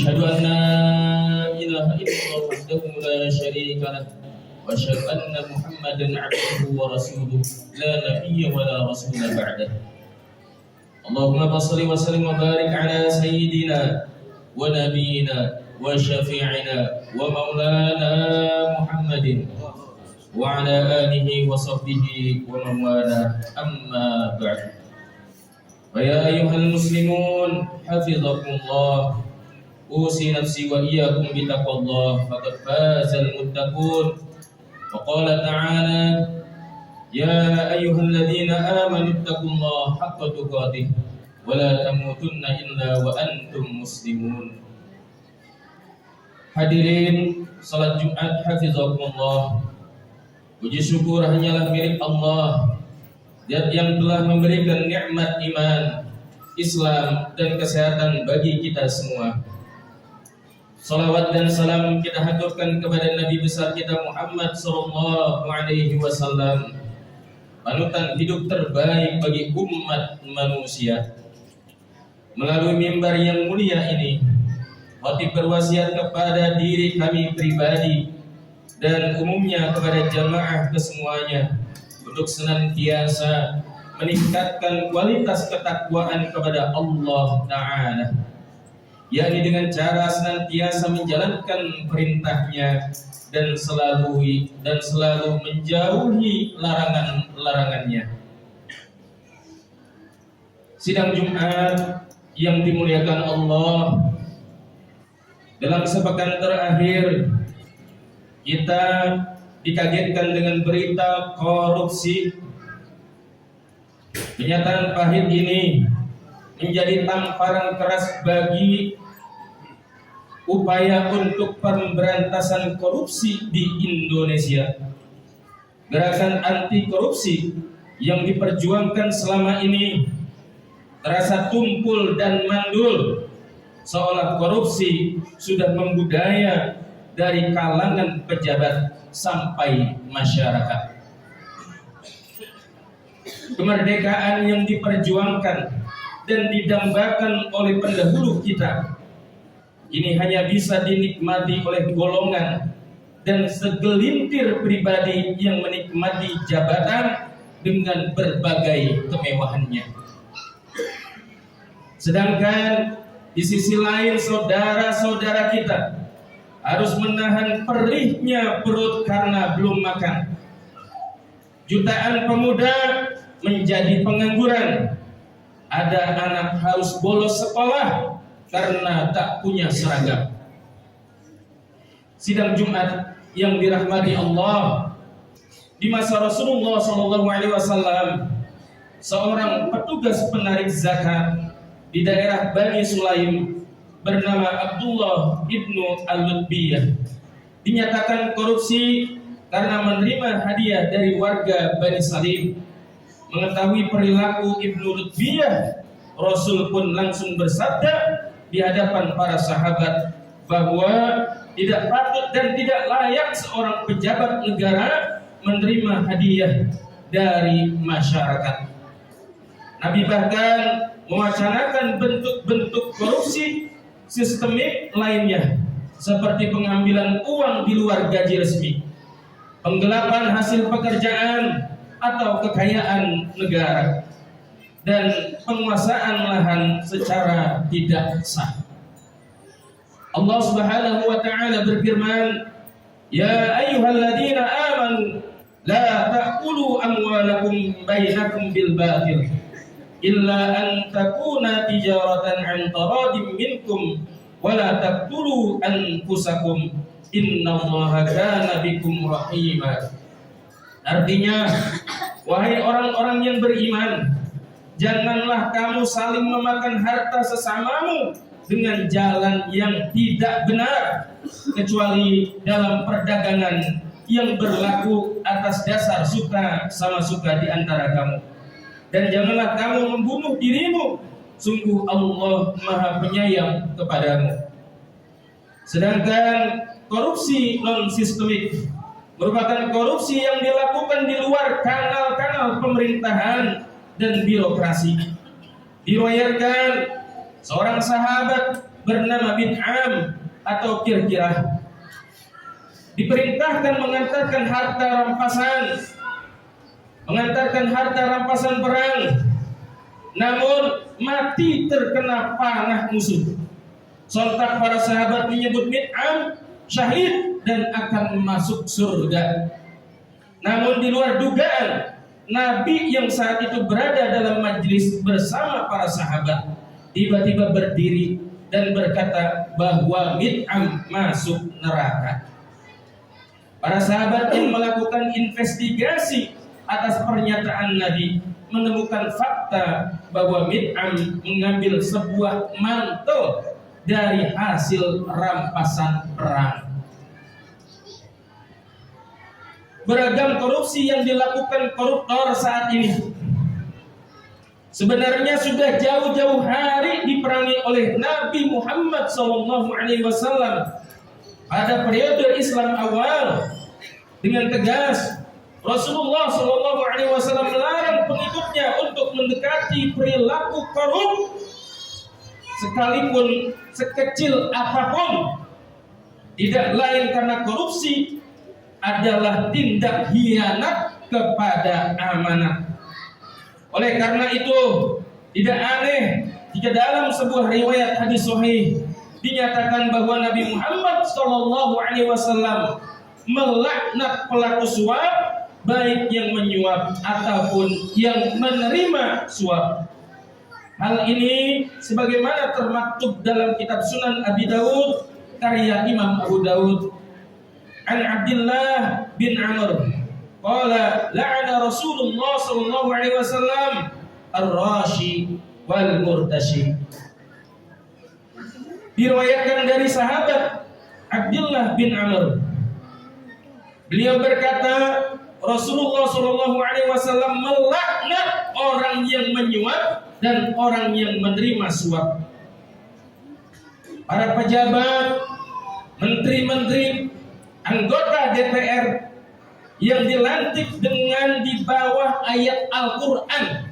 أشهد أن لا إله إلا الله وحده لا شريك له وأشهد أن محمدا عبده ورسوله لا نبي ولا رسول بعده. اللهم صل وسلم وبارك على سيدنا ونبينا وشفيعنا ومولانا محمد وعلى آله وصحبه ومن والاه. أما بعد، فيا أيها المسلمون حفظكم الله، أوصي نفسي وإياكم بتقوى الله فقد فاز المتقون. وقال تعالى: يا أيها الذين آمنوا اتقوا الله حق تقاته ولا تموتن إلا وأنتم مسلمون. Hadirin salat Jumat hafizakumullah. Puji syukur hanyalah milik Allah yang telah memberikan nikmat iman, Islam dan kesehatan bagi kita semua. Salawat dan salam kita haturkan kepada Nabi besar kita Muhammad sallallahu alaihi wasallam, panutan hidup terbaik bagi umat manusia. Melalui mimbar yang mulia ini, khatib berwasiat kepada diri kami pribadi dan umumnya kepada jamaah kesemuanya untuk senantiasa meningkatkan kualitas ketakwaan kepada Allah Ta'ala, yakni dengan cara senantiasa menjalankan perintahnya dan selalu menjauhi larangannya. Sidang Jumat yang dimuliakan Allah, dalam sepekan terakhir kita dikagetkan dengan berita korupsi. Kenyataan pahit ini menjadi tamparan keras bagi upaya untuk pemberantasan korupsi di Indonesia. Gerakan anti korupsi yang diperjuangkan selama ini terasa tumpul dan mandul, seolah korupsi sudah membudaya dari kalangan pejabat sampai masyarakat. Kemerdekaan yang diperjuangkan dan didambakan oleh pendahulu kita ini hanya bisa dinikmati oleh golongan dan segelintir pribadi yang menikmati jabatan dengan berbagai kemewahannya. Sedangkan di sisi lain saudara-saudara kita harus menahan perihnya perut karena belum makan. Jutaan pemuda menjadi pengangguran. Ada anak harus bolos sekolah karena tak punya seragam. Sidang Jumat yang dirahmati Allah, di masa Rasulullah SAW, seorang petugas penarik zakat di daerah Bani Sulaim bernama Abdullah ibnu Al-Lutbiyah dinyatakan korupsi karena menerima hadiah dari warga Bani Salim. Mengetahui perilaku Ibnu Lutbiyah, Rasul pun langsung bersabda di hadapan para sahabat bahwa tidak patut dan tidak layak seorang pejabat negara menerima hadiah dari masyarakat. Nabi bahkan mewacanakan bentuk-bentuk korupsi sistemik lainnya, seperti pengambilan uang di luar gaji resmi, penggelapan hasil pekerjaan atau kekayaan negara, dan penguasaan lahan secara tidak sah. Allah Subhanahu wa taala berfirman, "Ya ayyuhalladzina amanu la ta'kulu amwalakum bainakum bil batil illa an takuna tijaratan 'an taradin minkum wa la taqtulu anfusakum innallaha kana bikum rahima." Artinya, wahai orang-orang yang beriman, janganlah kamu saling memakan harta sesamamu dengan jalan yang tidak benar, kecuali dalam perdagangan yang berlaku atas dasar suka sama suka di antara kamu. Dan janganlah kamu membunuh dirimu, sungguh Allah Maha Penyayang kepadamu. Sedangkan korupsi non-sistemik merupakan korupsi yang dilakukan di luar kanal-kanal pemerintahan dan birokrasi. Diriwayatkan seorang sahabat bernama Bid'am atau Kirkirah. Diperintahkan mengantarkan harta rampasan perang, namun mati terkena panah musuh. Sontak para sahabat menyebut Bid'am syahid dan akan masuk surga. Namun di luar dugaan, Nabi yang saat itu berada dalam majlis bersama para sahabat tiba-tiba berdiri dan berkata bahwa Bid'am masuk neraka. Para sahabat yang melakukan investigasi atas pernyataan Nabi menemukan fakta bahwa Bid'am mengambil sebuah mantel dari hasil rampasan perang. Beragam korupsi yang dilakukan koruptor saat ini sebenarnya sudah jauh-jauh hari diperangi oleh Nabi Muhammad SAW pada periode Islam awal. Dengan tegas Rasulullah SAW melarang pengikutnya untuk mendekati perilaku korup sekalipun sekecil apapun. Tidak lain karena korupsi adalah tindak khianat kepada amanat. Oleh karena itu, tidak aneh jika dalam sebuah riwayat hadis sahih dinyatakan bahwa Nabi Muhammad SAW melaknat pelaku suap, baik yang menyuap ataupun yang menerima suap. Hal ini sebagaimana termaktub dalam kitab Sunan Abi Dawud karya Imam Abu Dawud. An Abdullah bin Amr qala la'ana Rasulullah sallallahu alaihi wasallam ar-rashi wal murtashi. Diriwayatkan dari sahabat Abdullah bin Amr, beliau berkata Rasulullah sallallahu alaihi wasallam melaknat orang yang menyuap dan orang yang menerima suap. Para pejabat, menteri-menteri, anggota DPR yang dilantik dengan di bawah ayat Al-Quran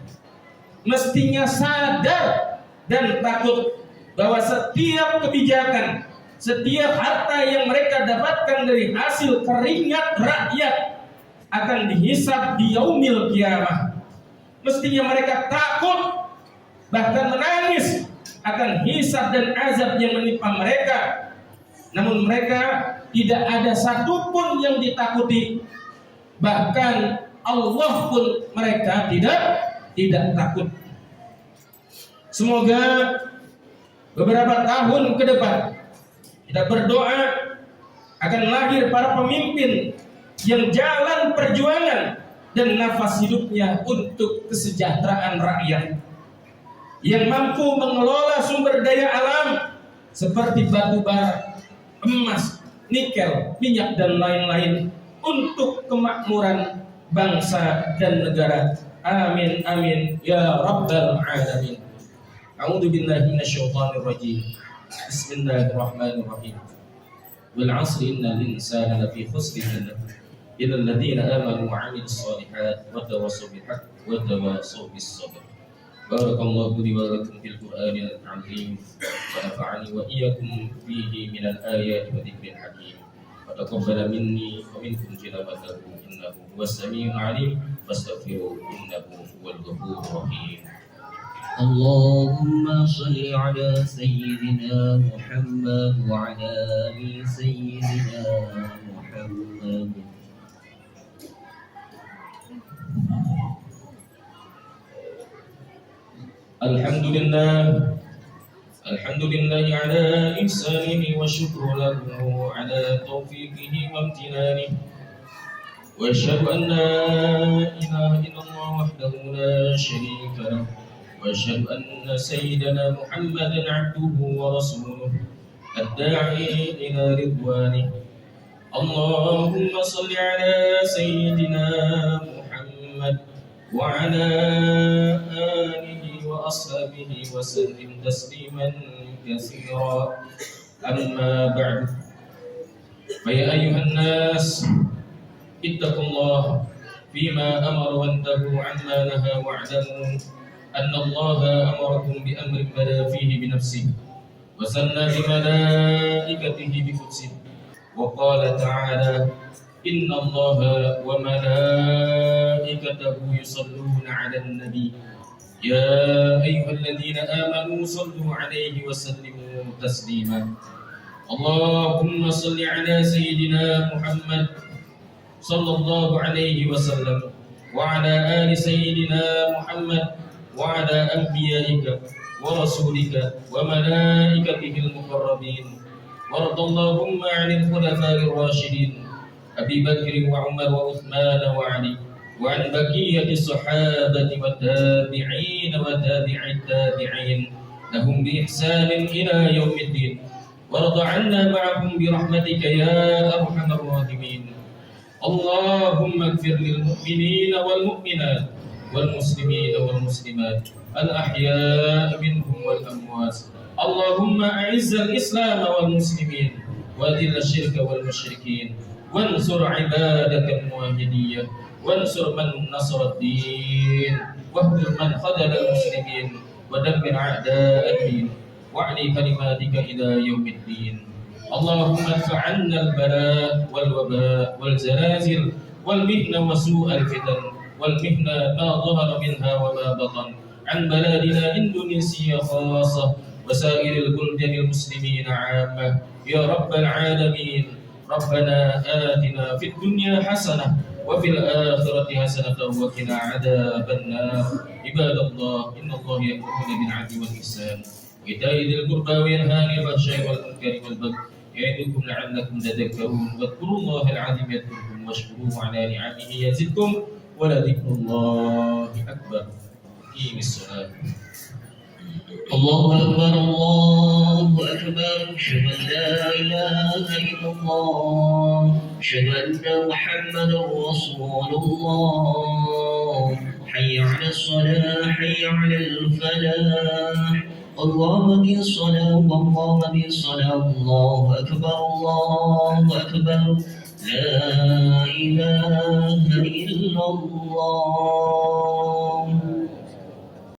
mestinya sadar dan takut bahwa setiap kebijakan, setiap harta yang mereka dapatkan dari hasil keringat rakyat akan dihisab di yaumil kiamah. Mestinya mereka takut, bahkan menangis akan hisab dan azab yang menimpa mereka. Namun mereka tidak ada satupun yang ditakuti. Bahkan Allah pun mereka tidak takut. Semoga beberapa tahun ke depan kita berdoa akan lahir para pemimpin yang jalan perjuangan dan nafas hidupnya untuk kesejahteraan rakyat, yang mampu mengelola sumber daya alam seperti batu bara, emas, nikel, minyak dan lain-lain untuk kemakmuran bangsa dan negara. Amin amin ya rabbal alamin. A'udzu billahi minasyaitonir rajim. Bismillahirrahmanirrahim. Wal 'asri innal insana lafi khusr illa alladziina aamanu wa 'amilus shalihaati wa tawassaw bil haqqi wa tawassaw bis sabr. Barakallahu li wa lakum fil Qur'anil 'azim wa nafa'ani wa iyyakum fihi minal ayati wa dzikril hakim. Wa taqabbala minni wa minkum tilawatahu innahu huwas samii'ul 'aliim fastaghfiruhu innahu huwal ghafurur rahim. اللهم صل على سيدنا محمد وعلى آل سيدنا محمد. الحمد لله على إحسانه والشكر له على توفيقه وامتنانه، وأشهد أن لا إله إلا الله وحده لا شريك له، وأشهد أن سيدنا محمدا عبده ورسوله الداعي إلى رضوانه. اللهم صل على سيدنا محمد وعلى آله وأصحابه وسلم تسليما كثيرا. أما بعد، فيا أيها الناس اتقوا الله فيما أمر وانتهوا عما نهى، واعلموا أن الله أمركم بأمر بدا فيه بنفسه وثنى بملائكته بقدسه وقال تعالى إن الله وملائكته يصلون على النبي يا أيها الذين آمنوا صلوا عليه وسلموا تسليما اللهم صل على سيدنا محمد صلى الله عليه وسلم وعلى آل سيدنا محمد وعلى أنبيائك ورسولك وملائكته المقربين وارض اللهم عن الخلفاء الراشدين أبي بكر وعمر وعثمان وعلي وعن بقية الصحابة والتابعين وتابع التابعين لهم بإحسان إلى يوم الدين وارض عنا معهم برحمتك يا أرحم الراحمين اللهم اغفر للمؤمنين والمؤمنات والمسلمين والمسلمات الأحياء منهم والأموات اللهم أعز الإسلام والمسلمين وأذل الشرك والمشركين وانصر عبادك الموحدين وانصر من نصر الدين واهدر من خذل المسلمين ودمر أعداء الدين واعلي كلماتك إلى يوم الدين اللهم ادفع عنا البلاء والوباء والزلازل والمحن وسوء الفتن والمحن ما ظهر منها وما بطن عن بلادنا إندونيسيا خاصة وسائر البلدان المسلمين عامة يا رب العالمين ربنا آتنا في الدنيا حسنة وفي الآخرة حسنة وقنا عذاب النار عباد الله إن الله يأمرون بالعدل والإحسان وإيتاء ذي القربى وينهى عن الفحشاء والمنكر والبغي يعظكم لعلكم تذكرون واذكروا الله العظيم يذكركم واشكروه على نعمه يزدكم ولذكر الله أكبر قيم الصلاة الله أكبر الله أكبر أشهد أن لا إله إلا الله أشهد أن محمدا رسول الله حي على الصلاة حي على الفلاح الله بالصلاة والله بالصلاة الله أكبر الله أكبر لا إله إلا الله